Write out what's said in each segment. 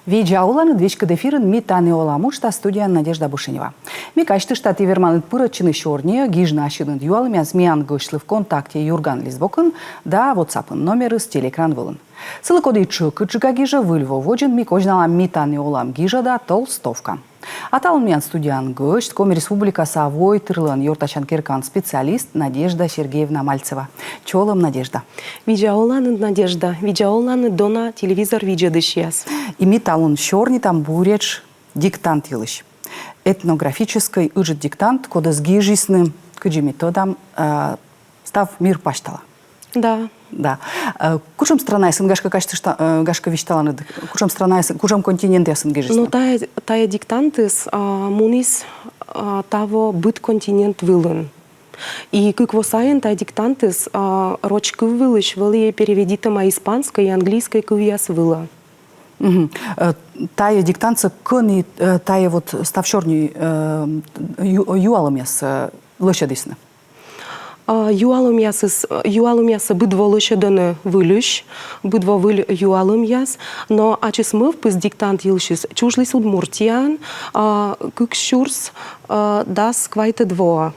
Видеоуланы двичка дефирын ми таны оламу, что студия Надежда Бушенева. Ми качты штаты верманын пырачыны шорне, гижна ашынын юалым язмиян гышлы в контакте Юрган Лизбокын, да WhatsApp номеры с телекран вылын. Сылы коды чыкычыга гижа выльво воджын ми кожнала ми таны олам гижа да толстовка. Аталмиян студиян гышт Коми Республика Савой тырлын Йортачан Киркан специалист Надежда Сергеевна Мальцева. Чолым Надежда. Видеоуланы Надежда, видеоуланы дона телевизор видеодышьяс. И ми талун шорни там буреч диктант елыш. Этнографический ыжит диктант, кода с гижисным кыджи методам став мир паштала. Да. Да. Кучам страна ясын гашка качты гашка вишталаны, кучам страна ясын, кучам континент ясын гижисны. Ну тая диктантыс мунис таво быт континент вылын. И как восаен тая диктантыс рочки вылыш вали переведитама испанской и английской кувьяс выла. Тая диктанция кони тая вот ставшорни юалом яс лошадисны. Юалым ясы быдво лошаданы вылыш, быдво выль юалым яс, но ачис мыв пыз диктант елшис чужлис удмуртиян, кыкшурс дас квайта дво.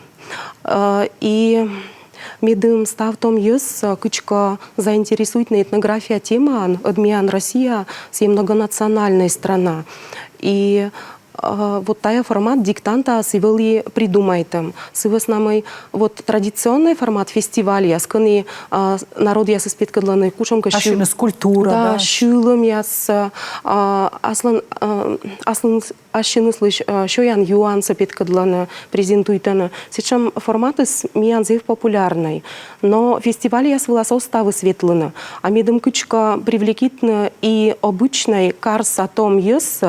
И медым ставтом ес кычка заинтересует на этнография тема, адмиян Россия с многонациональная страна. И вот тая формат диктанта сивали придумайтем. Сивас намай вот традиционный формат фестиваля, сканы народ яс испеткадланы кушам кашил. Ашина скульптура, да. Шилом яс аслан ашины слыш шоян юан сапеткадланы презентуйтаны. Сейчас формат из миянзев популярный, но фестиваль яс вела составы светлыны. А медом кычка привлекительно и обычный карс о том ес,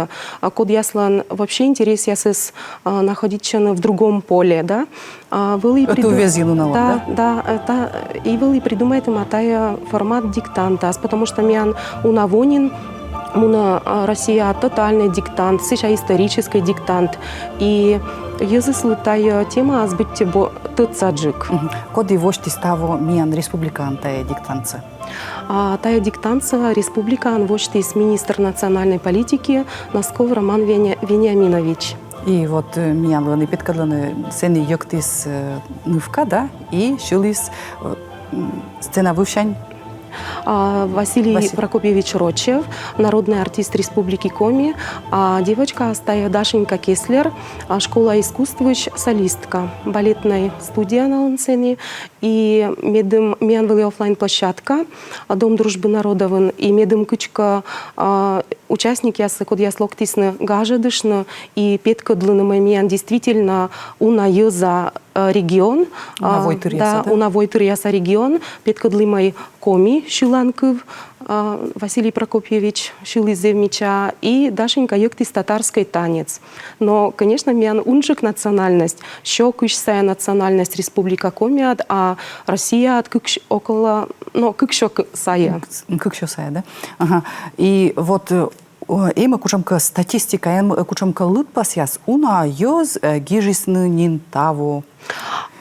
код яслан вообще интерес ясес находиться в другом поле, да. Это увязину на да, да, это и вы придумаете матая формат диктанта, потому что миан унавонин. Муна Россия тотальный диктант, сейчас исторический диктант. И если тая тема сбыть тыцаджик. Коды вождь ставо миан республикан тая диктанция? Тая диктанция республикан вождь министр национальной политики Носков Роман Вениаминович. И вот миан ланы петкадланы сцены йоктис нывка, да, и шилис сцена вывшань. Василий Прокопьевич Рочев, народный артист Республики Коми, а девочка Астая Дашенька Кеслер, школа искусств, солистка, балетной студии на Лансене, и медым мианвели офлайн площадка, Дом дружбы народов, и медым кычка участник ясы, код яс локтисны гажадышны, и петка длинный миан действительно уна за регион, да, унавойтыр яса регион, петка длимай Коми Шиланков, Василий Прокопьевич Шилизевмича и Дашенька Йоктис татарский танец. Но, конечно, миан унжик национальность, еще кышсая национальность Республика Комиад, а Россия от около, ну, кыкшо сая. Кыкшо сая, да? Ага. И вот эма кучамка статистика, эма кучамка лытпас яс уна йоз гижисны нин таво.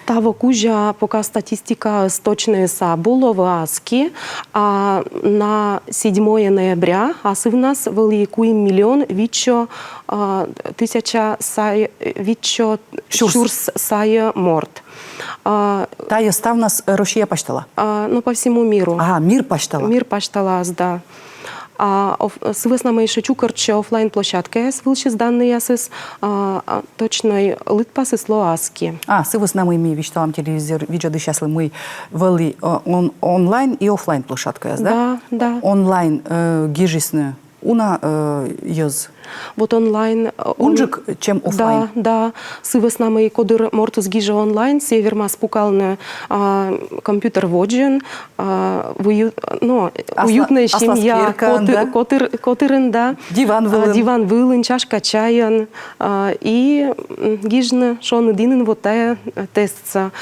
Таво кужа пока статистика точная са было в Аски, а на 7 ноября у нас великий миллион вичо тысяча сай вичо шурс сая морт. Тая став нас Россия паштала? Ну по всему миру. Ага, мир паштала. Мир паштала, да. Свесна мы еще чукарче офлайн площадка, свылши данные ясыс точной лытпасы слоаски. Свесна мы имеем вещталам телевизор, видео сейчас мы вели онлайн и офлайн площадка, да? Да. Онлайн гижисны уна йоз. Вот онлайн. Унжик, чем офлайн. Да. Свесна мы кодыр мортус гижа онлайн, северма спукалны компьютер воджен, уютная семья, котырын, да. Диван вылын, чашка чаян, и гижны шон динын вот тая тестца.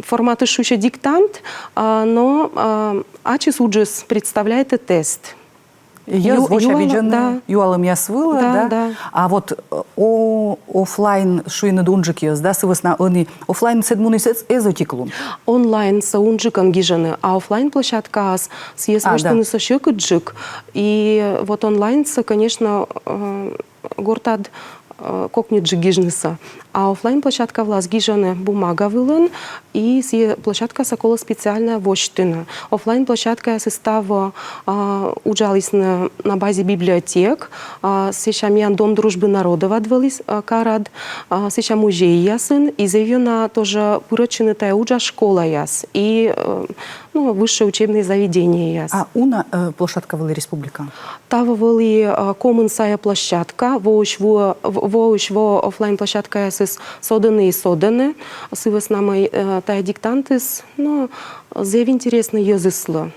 Формат еще диктант, но ачис уджис представляет тест. Ез воча виджаны да. юалым ясвыла, Да, да? да. А вот офлайн шуйны дунжик ез, да, сывысна они офлайн седмуны эзотиклун. Онлайн саунджикан гижаны, а офлайн площадка с да. езвоштыны сошёкыджик. И вот онлайн, конечно, гортад кокниджи гижныса. А офлайн площадка влас гижаны бумага вылын, и площадка сокола специальная воштына. Офлайн площадка состава уджалась на базе библиотек, сейчас Дом дружбы народов отвалис карад, сейчас музей ясын, и заявлена тоже пырочины тая уджа школа яс, и высшее учебное заведение яс. А уна площадка вели республика? Тава вели коммунсая площадка, воуш во офлайн площадка яс соданы и соданы, сывас намай тая диктантис, но зев интересно язысло.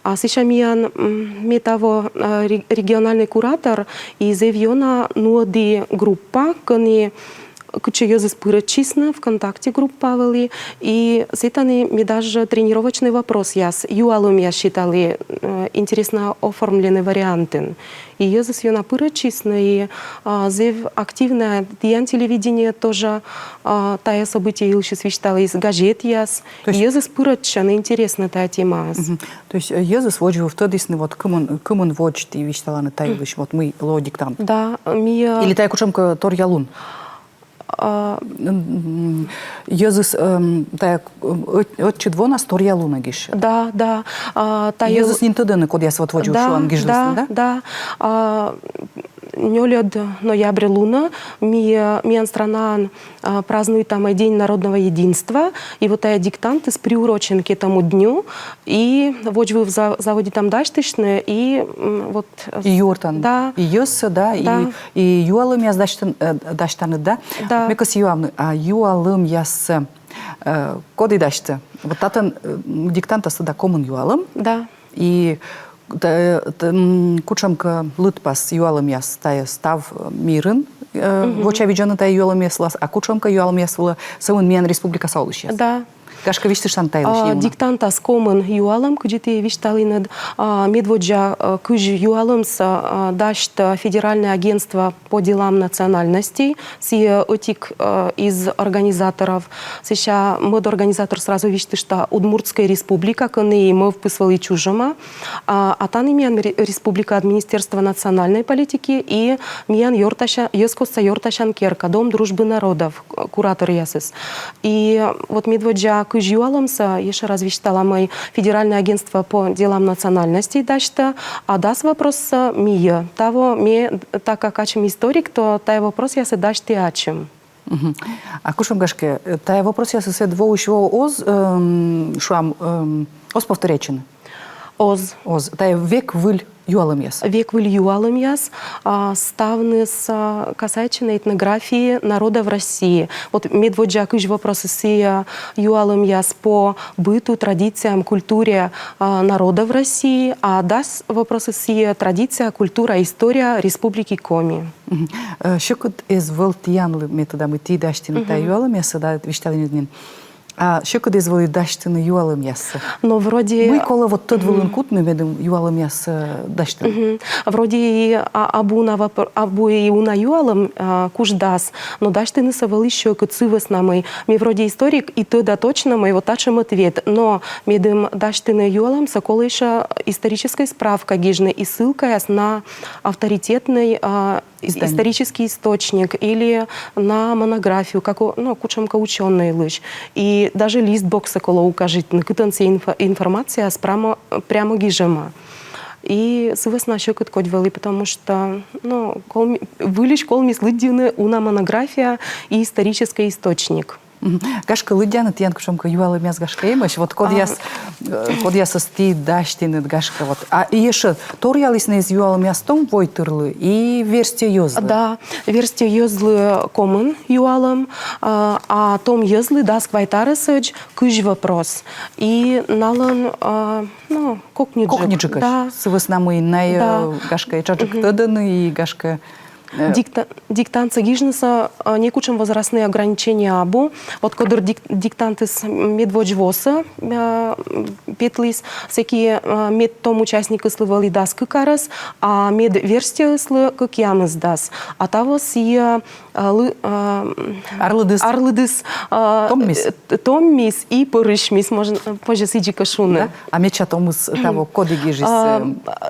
А сейчас ми того региональный куратор и заявлена нуади группа, кони куча языс пырочисна ВКонтакте группа вели, и сетани ми даже тренировочный вопрос яс. Юалум я считали интересно оформленный варианты. И языс юна пырочисна, и зев активное диан телевидение тоже тая события илши свищтала из газет яс. Языс пыроччана интересна тая тема. То есть языс воджу в тодисны вот кымын воджт и вищтала на тай виш вот мы ло диктант. Да, ми... Или тая кучемка тор ялун. Языс тая отчет вона стория луна гиш. Да, да. Языс нинтедены код я вот воджу шуан гижлысны, да? Да. Нёлёд ноябрь луна, миан страна празднует там День народного единства, и вот эти диктанты с приурочен к этому дню, и вот вы в заводе там даштышны, и вот... И юртан, да. И ёссы, да, и юалым яс даштаны, да? Да. Мекас юалны, а юалым яс коды дашты. Вот татын диктантасы да комын юалым. Да. И кучамка лытпас юалым яс тая став мирын, воча виджаны тая юалым яслас, а кучамка юалым ясвыла савын мен республика саулыш яс. Да. Кашка виштыш тантайлыш диктанта с комын юалым, куджите вишталинад медводжа куж юалымса дашт Федеральное агентство по делам национальностей, си отик из организаторов. Сейчас мод-организатор сразу виштыш та Удмуртская республика, коны мы вписывали чужома, а тан имян республика Министерства национальной политики и миян Йоскоса Йорташан Керка, Дом дружбы народов, куратор ясыс. И вот медводжа куж юалымса еще раз виштала мой Федеральное агентство по делам национальностей дашта, а дас вопрос мия. Того ми, так как ачем историк, то тай вопрос я се дашти ачем. А кушам гашке, тай вопрос я се дво ушво оз шуам оз повторечен. Оз. Тай век выль юалым яс. Век выль юалым яс, ставны с касательно этнографии народа в России. Вот медводжа кыж вопросы с юалым яс по быту, традициям, культуре народа в России, а дас вопросы с традиция, культура, история Республики Коми. Шокот из волтиянлы методами ти даштин тай юалым яса да вишталин. А що куди звали даштини юалым ясы? Но вроде... Мы кола вот тот волынкут мы медом юалым ясы даштин. Вроде и абу и уна юалым куждас, но даштины совал еще куцывас на мы. Ми вроде историк, и то да точно мы вот тачем ответ. Но медом даштины юалым сокола еще историческая справка гижны и ссылка на авторитетный исторический источник или на монографию, как кучамка ученый лыж. И даже лист бокса коло укажет, на кытанце информация прямо гижема. И сывасна щекот кодь вели, потому что вылечь кол мислыдины уна монография и исторический источник. Гашка лыдяна тиян кушамка юалым яс гашка емаш. Вот код яс сти даштины гашка вот. А еще торялисны из юалым яс том войтырлы и версия ёзлы. Да, версия ёзлы комын юалым, а том ёзлы дас вайтарысыч кыж вопрос. И налын кокниджик. Да. Сывасна мы най гашка и чаджик тыданы и гашка Диктанты гижнеса не кучем возрастные ограничения абу. Вот кодер диктанты с медводжвоса петлис, всякие мед том участники слывали дас кыкарас, а мед верстия слы как ямыз дас. А того сия арлыдыс томмис и порышмис, можно позже сиджи кашуны. А меча томус того коды гижис.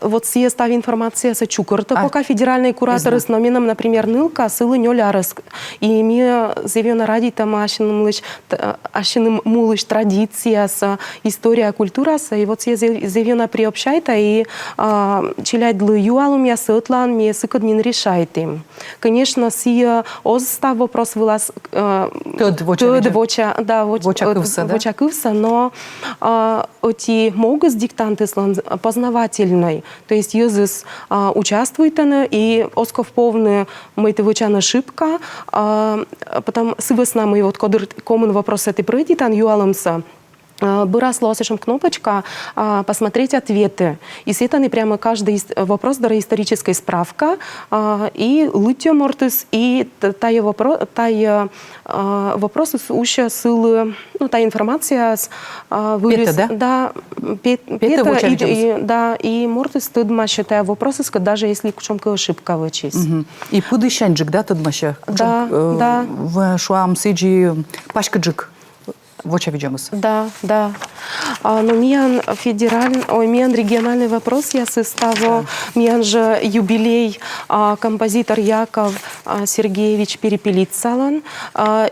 Вот сия став информация со чукорта, пока федеральные кураторы с номином, например, нылка, сылы нёлярыс. И ми зевена ради там ашиным мулыш традиция, история, культура, и вот сия зевена приобщайта, и челядь лы юалум я сытлан, ми сыкоднин решайте. Конечно, сия остав вопрос вылаз воча кывса, но эти могут диктанты познавательной, то есть языс участвует и осков повны мы это вычана шибка, потом сывесна мы вот комен вопрос этой пройдет, ан юалымса. Была слосишем кнопочка «Посмотреть ответы». И с этой прямо каждый вопрос дара историческая справка и лытье мортис, и тая вопросы уща сылы, ну, та информация с вылез. Пета, да? Да, и мортис тыдмаще тая вопросы, даже если в чем-то ошибка вычесть. И пудыщанджик, да, тыдмаще? Да, да. В шуам сиджи пашкаджик. Вот видимость. Да, да. Но миан миан региональный вопрос я составу, миан же юбилей композитор Яков Сергеевич Перепелицалан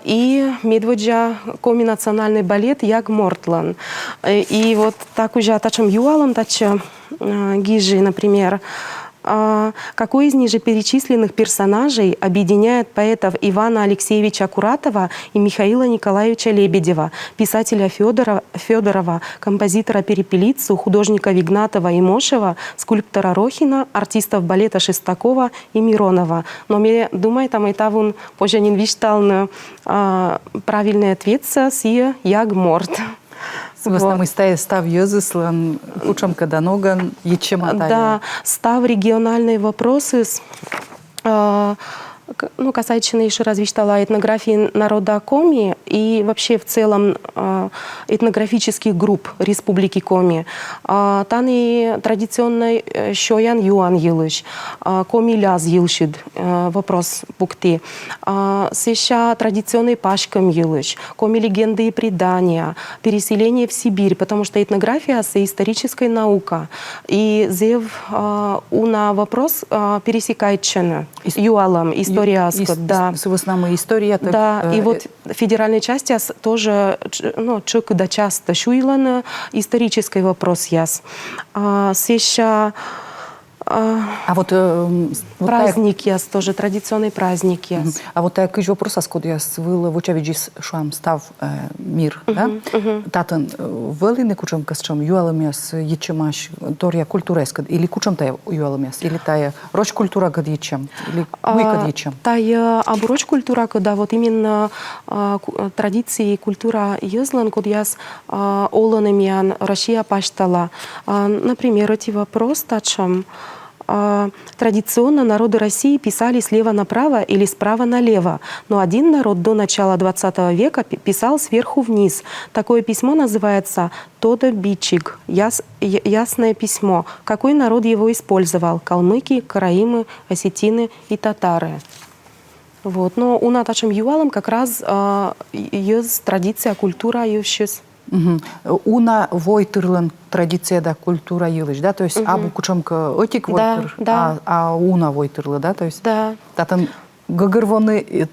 и медводжа коми национальный балет Як Мортлан. И вот так уже тачем юалом, тачем гижи, например. Какой из ниже перечисленных персонажей объединяет поэтов Ивана Алексеевича Куратова и Михаила Николаевича Лебедева, писателя Федорова, композитора Перепелицу, художника Вигнатова и Мошева, скульптора Рохина, артистов балета Шестакова и Миронова? Но мне думаю, там это вон позже не виштал правильный ответ с Як Морт. Мы став языслан, учам когда ноган, ечема. Да, став региональные вопросы, ну, касательно еще развития этнографии народа Коми и вообще в целом этнографических групп Республики Коми. Там и традиционный Шоян Юан Елыш, Коми Ляз Елшид, вопрос букты. Сейчас традиционный Пашкам Елыш, Коми легенды и предания, переселение в Сибирь, потому что этнография – это историческая наука. И зев на вопрос пересекается Юалом, история, да. С основной история. Да, и вот федеральной части тоже, ну, чек да часто шуйлан исторический вопрос яс. Сеща а вот праздник яс тоже, традиционный праздник яс. А вот такой же вопрос, когда я свыла в очевидец шуам став мир, да? Татан велины кучам касчам юаламяс ечемаш тория культуреска или кучам тая юаламяс или тая роч культура гад ечем или уикад ечем. Тая оброч культура, когда вот именно традиции и культура езлан, код яс оланемян Россия паштала. Например, эти вопрос тачам. Традиционно народы России писали слева направо или справа налево, но один народ до начала 20 века писал сверху вниз. Такое письмо называется «Тодо Бичиг», ясное письмо. Какой народ его использовал? Калмыки, караимы, осетины и татары. Вот. Но у наташем юалом как раз есть традиция, культура еще. Уна войтырлан традиция да культура елыш, да, то есть абу кучамка отик войтыр, да. а уна войтырлы, да, то есть да. Татан гагырвоны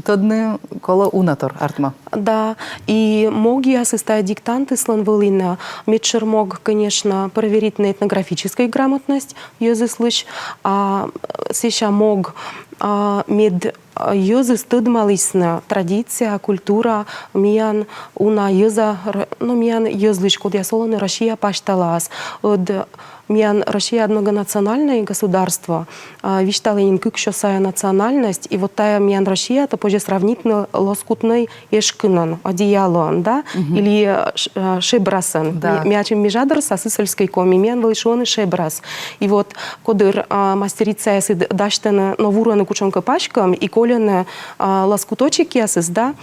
тадны кола унатор артма. Да, и мог я составить диктанты сланвелина. Медшер мог, конечно, проверить на этнографическую грамотность языслыш, а сейчас мог мед язы стыдмалисна традиция, культура, миян уна яза, ну миян язлыч, код ясоланы Россия пашталас, от миян Россия многонациональное государство, вишталынин кыкшосая национальность, и вот тая миян Россия, это позже сравнительно лоскутный ешкинан, одеялон, да, или шебрасан. Да. Мячем межадр сосысельской коми, миян валишоны шебрас. И вот кодыр мастерица ясы даштена новураны кучонка пачкам, и колене лоскуточек ясыс, да,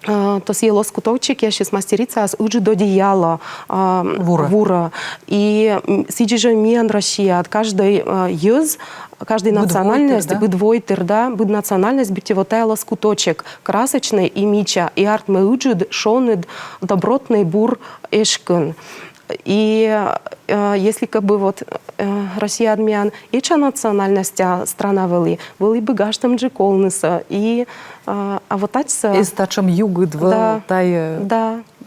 то сие лоскуточек яшис мастерица ас уджи до одеяла вура. И сиджи же миян Россия от каждой юз, каждой национальности, быдвойтер, да, быд национальность, быть вот тайлас куточек красочный и мича, и арт меуджид шонед добротный бур эшкин. И если как бы вот Россия адмян ича национальность страна вели бы гаштам джеколнеса и вот тачса из тачам югыд в тай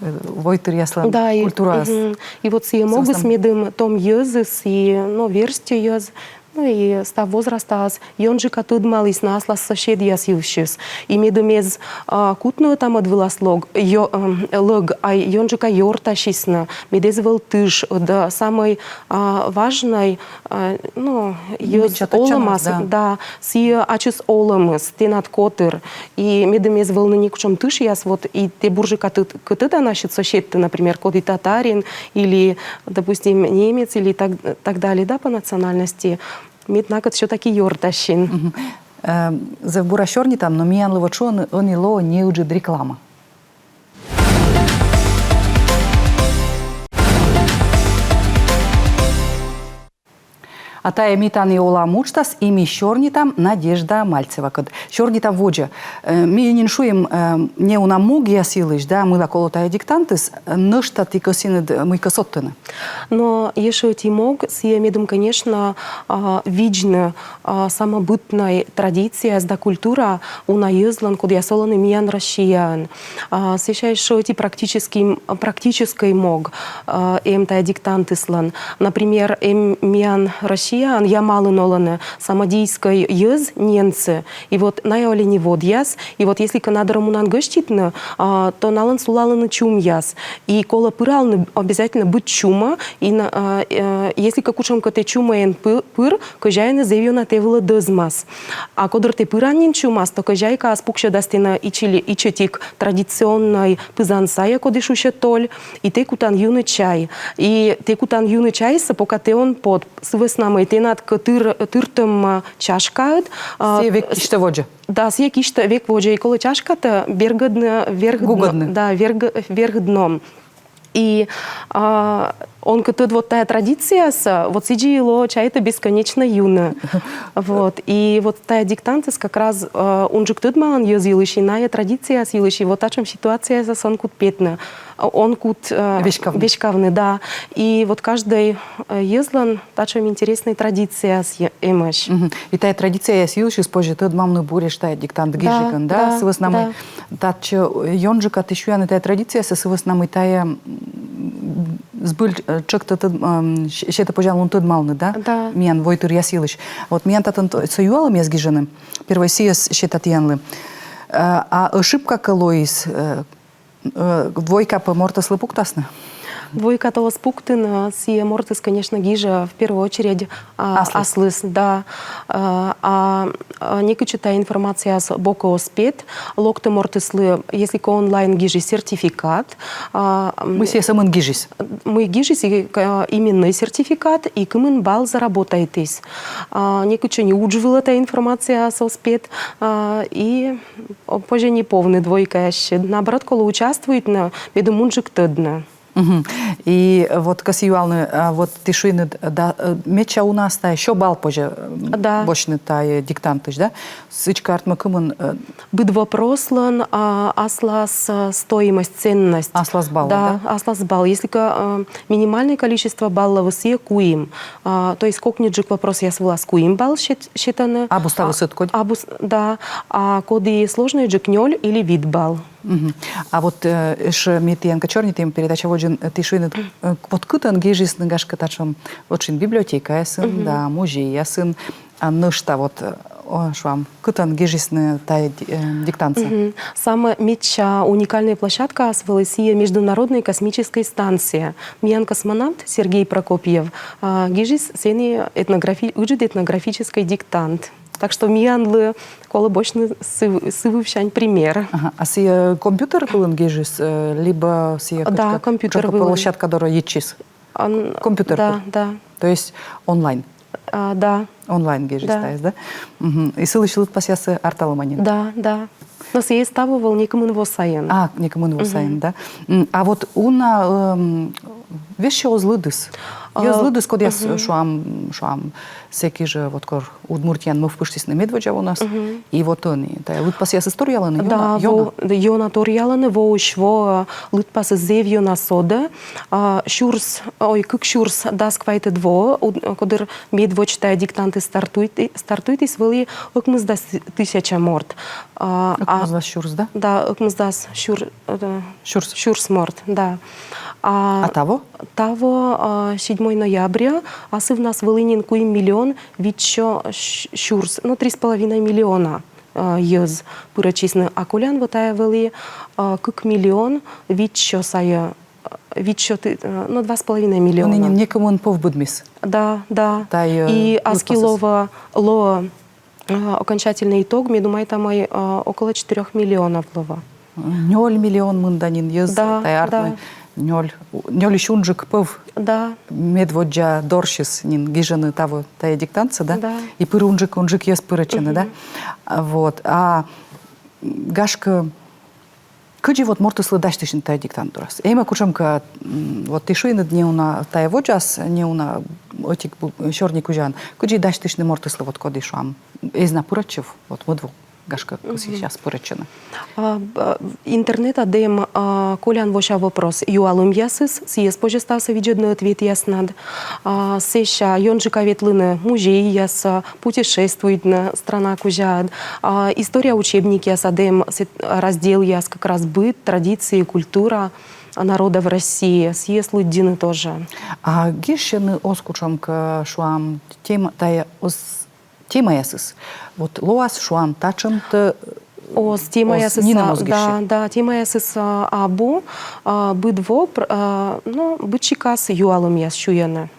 войтер яслан культура. И вот сие могу с медым том языс и ну версти яз. Ну и став возраста йонжика тудмалис наслас соседиас юшис. И медумез кутную там отвылас лог, а йонжика йорташисна, медезвел тыш, да самый важный, ну, йоз оламас, да, си ачис оламас, тенат котыр. И медумез волны никчем тыш яс, вот и те буржика кытыда наши соседи, например, коди татарин, или, допустим, немец, или так далее, да, по национальности. Митнакът ще таки йорташин. За бурашорни там, но миян левочон, они ло не уджид реклама. А тая митани ола мучтас и ми щорни там Надежда Мальцева. Щорни там воджа. Ми ниншуем не унамуг ясилыш, да, мы лаколо тая диктантыс, нышта ти косинед мы косоттына. Но еще тимог, сия медум, конечно, видно самобытная традиция, да культура уна езлан, код ясоланы миян Россиян. Сейчас еще эти практический мог, тая диктантыслан. Например, миян Россиян, я мало нолане самодийской ез ненцы, и вот на не вод яс, и вот если канадарам унан гоститна, то налан сулаланы чум яс, и кола пыралны обязательно быть чума, и если какучам кате чума ен пыр, кожайны зевьона тевла дызмас, а кодр те пыранин чумас, то кожайка аспукша дастина ичетик традиционной пызансая кодишуша толь, и те кутан юны чай, и те кутан юны чай са пока те он под свеснамы тенат тыртым чашкают. Сие век киште воджа. Да, сие киште век воджа. И кола чашката вверх дном. Да, вверх дном. И он катует вот тая традиция, вот сиджило чай-то бесконечно юна. Вот. И вот тая диктантес как раз он же ктует малан язилыш, и ная традиция силыш, и вот та чем ситуация за сон кут петна. Он кут вешкавны, да. И вот каждый езлан та чем интересная традиция с эмаш. И тая традиция силыш, испозже тот мамну буреш тая диктант гижикан, да? С нами та че йонжика тишуяны тая традиция, с нами тая сбыл чек-то щета пожал он тот малный, да? Да. Миян войтур ясилыш. Вот миян татын союалом язгижены. Первый сиес щета тьянлы. А ошибка колоис двойка по мортас лыпуктасна. Двойка того спуктына, сие мортес, конечно, гижа в первую очередь аслыс, да. Некачетая информация с бока оспет, локты мортеслы, если ко онлайн гижи сертификат. Мы все самын гижис. Мы гижис именный сертификат, и кымын бал заработаетесь. Некаче не уджвила та информация с оспет, и позже не полный двойка яще. Наоборот, коли участвует на бедомунжик тыдна. И вот касиюалны, вот тишины, да, меча у нас та еще бал позже, бочный та диктантыш, да? Сычка артмакымын. Быть вопрослан, аслас стоимость, ценность. Аслас балл, да? Да, аслас балл. Если минимальное количество баллов все куим, то есть кокниджик вопрос я свела с куим балл считаны. Абу ставы сыт код? Да, а коды сложный джик ноль или вид балл. А вот еще митиянка черный тем передача вот же тишины вот кутан гижис нагашка тачом очень библиотека ясын, да, музей ясын, а нышта вот шуам, кытан гежисны тая диктанция. Самая меча уникальная площадка Асвалысия Международной космической станции. Миян космонавт Сергей Прокопьев гежис сени этнографический диктант. Так что миянлы колобочный сывывщань пример. Ага. А си компьютер был гежис, либо си Да, компьютер был. площадка, которая ечис? Компьютер. Да, да. То есть онлайн? Да. Онлайн гежис, Да. да? Угу. И сылышылыт пасясы арталоманин? Да, да. Но сей ставывал некому его сайен. Некому его сайен, да? А вот уна вещи озлыдыс. Я злыдыс, код я шуам всякий же вот кор удмуртиян мы впыштись на медведя у нас. И вот они. Да, лыт пасясы сторяланы. Да, йона торяланы воуш во лыт пасы зевью на сода. Шурс, ой, как шурс дасквайте дво, кодер медвочтая диктанты стартует и свели окмыздас 1000 морт. Окмыздас шурс, да? Да, окмыздас шурс морт, да. А того? Того 7 ноября, а в нас Волынин куим миллион, вичо шурс, 3,5 миллиона ез пырачисны. А колян вот ая вели как миллион, вичо сая, вичо 2,5 миллиона. Он некому он повбудмис. Да, да. И Аскилова ло окончательный итог, мне думаю, там около 4 миллионов лова. 0 миллион мынданин ез, да. Нёль шунжик пов. Да. Медводжа доршис нин гижаны того тая диктанца, да? Да. И пырунжик ез пырачаны, да? Вот. А гашка кыджи вот мортыслы даштышын тая диктантурас. Эйма кучамка вот тишуйны дне уна тая воджас, не уна отик шорни кужан. Кыджи даштышны мортыслы вот коди шуам. Эзна пырачев, вот мыдву. Гашка сейчас поречена. Интернет адем колян воша вопрос. Юалым ясыс, съезд пожестался виджедный ответ яснад. Сеща йонжика ветлыны музей яса, путешествует на страна кужад. История учебники яс адем раздел яс как раз быт, традиции, культура народов России. Съезд луддины тоже. А гишены оскучамка шуам тема тая тема ясыс. Вот лоас шуам тачымты О, тема ясыс, да, тема ясыс абу быдво, ну, бычикас юалым яс шуяны.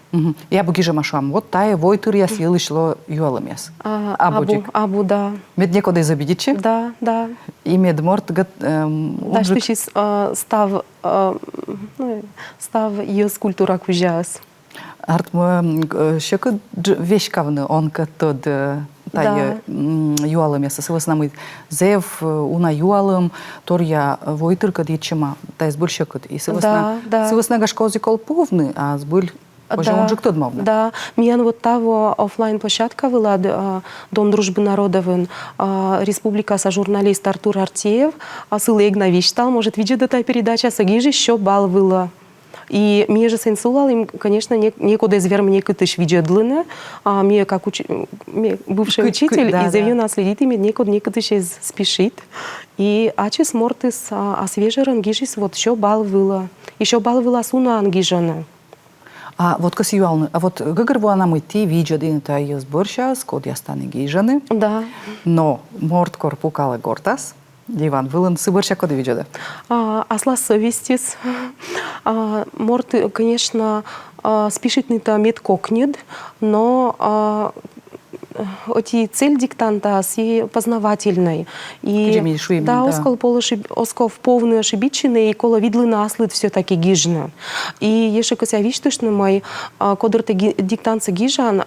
Я бы гижема шуам. Вот тая войтыр яс елышло юалым яс. Абу, да. Мед некуда изобидичи? Да, да. И мед морт гад... Да, что сейчас став ее скульптура кужас. Артмы шекы вещкавны он катод тая юалым ясы. Сываснамы зев уна юалым торья войтыр кад ечема. Тай сбыль шекыд. И сывасна гашкози колповны, а сбыль уже он же кто дмовны. Да, миян вот того офлайн площадка была Дом дружбы народовын, республика журналист Артур Артеев, сылы игнович стал, может видеть эта передача, сагижи еще бал было. И мне же сенсулал им, конечно, некуда извер мне кытыш виджедлыны, а мне как бывший учитель, и за нас следит, и мне некуда спешит. И ачис мортис освежер ангижис, вот еще бал было суна ангижана. А вот косиюалны, а вот гыгырбу анам идти виджедин та ее сборща, скод я станы гижаны. Да. Но морт корпукала гортас. Диван, вылын сыборща коды виджеда? Асла совестис. Морт, конечно, спешитный-то медкокнет, но оти цель диктанта си познавательной. И да, оскол повны ошибичины, и коло видлы наслед все-таки гижна. И еще кося виштышны мой, кодр-то диктанца гижан,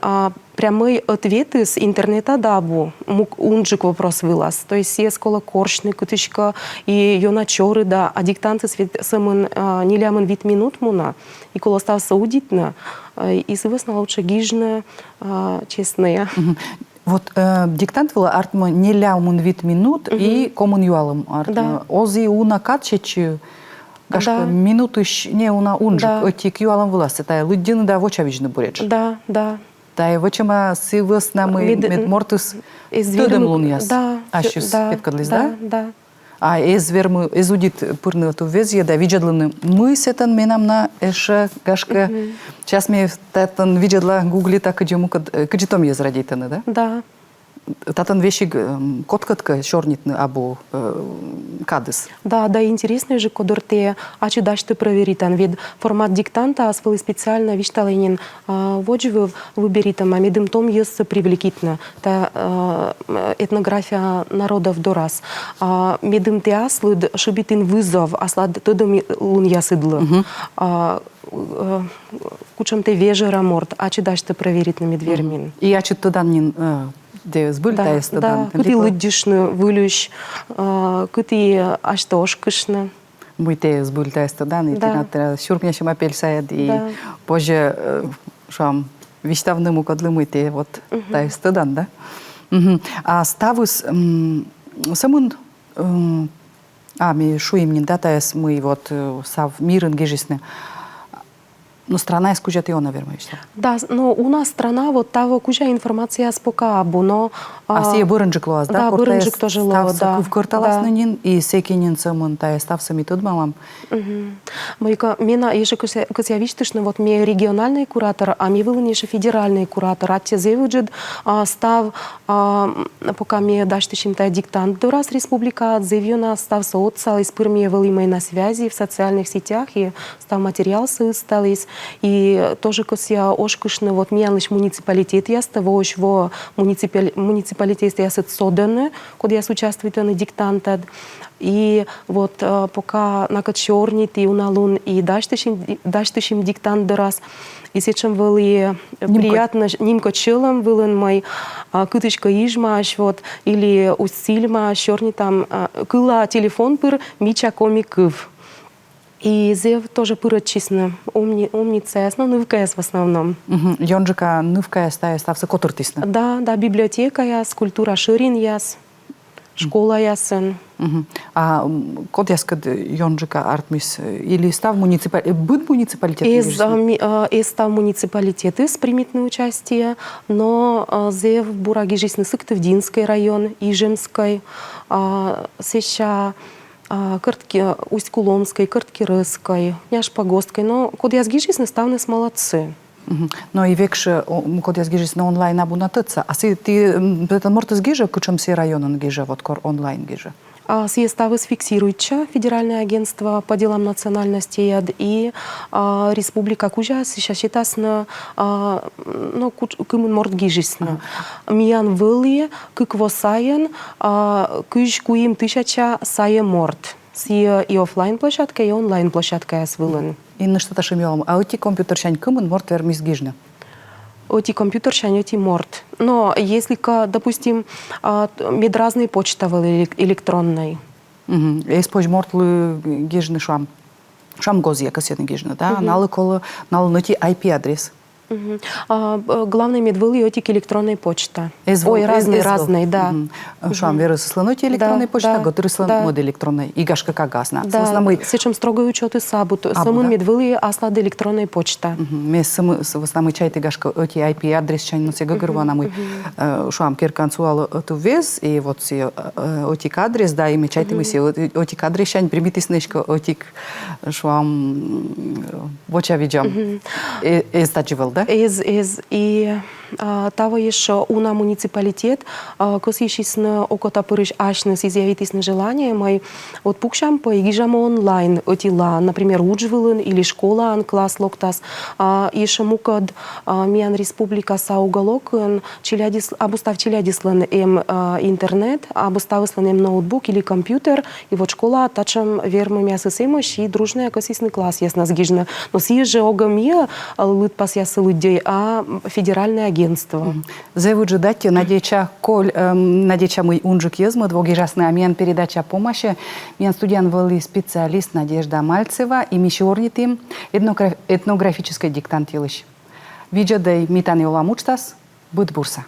прямой ответ из интернета дабу, мук унджик вопрос вылаз. То есть есть коло коршны, кутышка, и ёначоры, да, а диктанты самын нелямын вид минут муна, и коло став саудитна, и сывысна лучше гижна, честная. Вот диктант была артма нелямын вид минут и коммун юалым артма. Ози уна катчечи, гашка минуты не уна унджик, отик юалым вылаз. Это луддины да вочавичны буреч. Да, да. Да, и вочема сывыснамы медмортус тыдым луньяс. Да. Ащус петкадлиз, да? Да. А эзвермы эзудит пырны ту везье, да виджедлыны мы сетан менамна эше гашка. Сейчас мне тетан виджедла гугли так идему каджитом езрадитаны, да? Да. Татын вещи коткатка шорнитны або кадыс. Да, да, интересно же, кодорте, а че дашь ты проверитан, ведь формат диктанта свой специально вишталенин водживы выберитан, а медым том есть привлекительно. Та этнография народов дорас. Медым те аслыд шубитин вызов, аслад тодом лун ясыдлы. Кучам те вежера морд, а че дашь ты проверить на медвермин. И я чуть туда не... Де збыльта да, кыты лыддишны, вылющ, кыты аштошкышны. Муйте збыльта стадан, и тина шуркняшим апельсает, и позже шам виштавному кодлы муйте вот та стадан, да? А ставус самун ми шуимнин, да, таес мы вот сав мирен гежисны. Но страна из куча ты наверное, что? Да, но у нас страна вот того куча информация спокабу, но... А сие бырынжик лоаз, да? Да, бырынжик тоже лоаз, да. В кварталаснынин и секинин самын тая ставсами тут малам. Майка, мена, еше кыся виштышны, вот мне региональный куратор, а мне вылынеше федеральный куратор. А те зевуджид став, пока мне даштышим та диктант до раз республика, зевьюна став соотсал, из пырмие вылимой на связи в социальных сетях, и став материал соостались. И тоже косья ошкышны, вот миянлыш муниципалитет я с того, что муниципалитет я соданы, куда я участвую на диктантад. И вот пока на качорнит и уналун и даштышим диктант до раз. И сейчас были приятно, нимко челом вылен мой кытычка ижмаш, вот, или усильма, черни там, кыла телефон пыр, мича комиков. И зев тоже пырочисна, умница ясно, нывкаяс в основном. Йонжика нывкаяс стався котыртисна. Да, библиотека яс, культура ширин яс, школа ясен. А код яскад Йонжика артмис или став муниципалитет? Став муниципалитеты с примитное участие, но зев бураги жизнь Сыктывдинский район, Ижемской, сеща Усть-Куломской, Карткирыской, Няшпогостской, но код язги жизни ставнес молодцы. Но и векше код язги жизни онлайн абунатыца. А ты это мортыз гижа, кучам си районын гижа, вот кор онлайн гижа? Съеставы сфиксируется Федеральное агентство по делам национальностей и Республика Кужа сейчас считается ну кымын морд гижисна. Миян вылы кыкво сайен кыш куим тысяча сае морд. Си и офлайн площадка, и онлайн площадка я свылын. И на что-то шумелом. А эти компьютерщань кымын морд вермис гижна? Оти компьютер шанёти морд. Но если, допустим, медразный почтовый электронный. Использ мордлы гижны шам гозия кассетный гижны, да? Налыколы налынути IP-адрес. Главное медвылы отик электронной почта. Ой, разные, да. Шам веры слынути электронной почта, готыры слын мод электронной. И гашка кагасна. Да, сечем строго учеты сабут. Самун медвылы аслады электронной почта. Мес самы самы чайты гашка оти IP-адрес чайн на сега гырвана мы шам керканцуал эту вес и вот си отик адрес, да, и мы чайты мы си отик адрес чайн примитис нечко отик шам воча виджам. Стачивал, да? И того еще уна муниципалитет, косишись на окота пырыш ашнес изъявитесь на желание, мой вот пукшам по игижам онлайн отила, например, уджвылын или школа ан класс локтас, еще мукад миан республика са уголок, обустав челядислан интернет, обуставислан ноутбук или компьютер, и вот школа тачам вермы мясо семощ и дружная косисный класс ясно сгижна. Но си же огамия лыт пас ясы людей, а федеральное агентство. Зевуджи дати надеча мы унжик езмы двоги жасны амиан передача помощи. Миан студент вали специалист Надежда Мальцева и мишорнитим этнографический диктант елыш. Виджадай митани оламучтас, быт бурса.